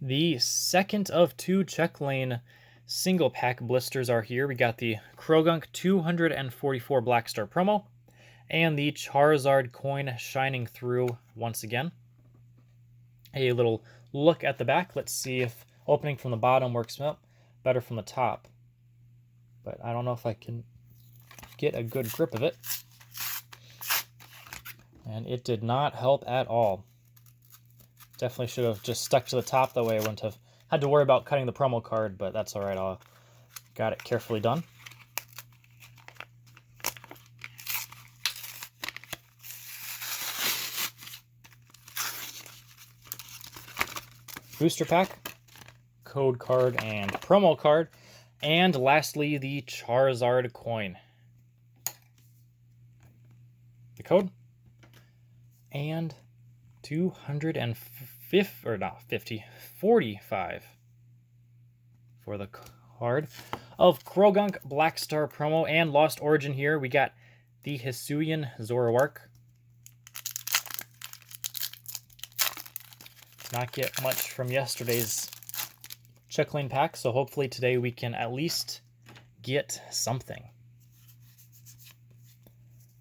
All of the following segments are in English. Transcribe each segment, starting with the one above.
The second of two Checklane single pack blisters are here. We got the Croagunk 244 Black Star promo and the Charizard coin shining through once again. A little look at the back. Let's see if opening from the bottom works better from the top. But I don't know if I can get a good grip of it. And it did not help at all. Definitely should have just stuck to the top, that way I wouldn't have had to worry about cutting the promo card, but that's alright. I got it carefully done. Booster pack, code card, and promo card. And lastly, the Charizard coin. The code. And 45 for the card of Croagunk Black Star promo and Lost Origin here. We got the Hisuian Zoroark. Not get much from yesterday's Checklane pack, so hopefully today we can at least get something.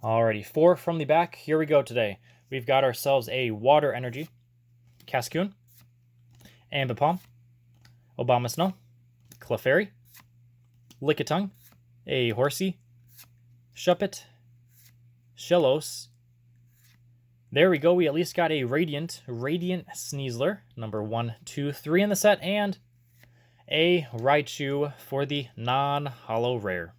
Alrighty, 4 from the back. Here we go today. We've got ourselves a Water Energy, Cascoon, Ambipom, Abomasnow, Clefairy, Lickitung, a Horsey, Shuppet, Shellos. There we go. We at least got a Radiant Sneasler, number 1, 2, 3 in the set, and a Raichu for the non-holo rare.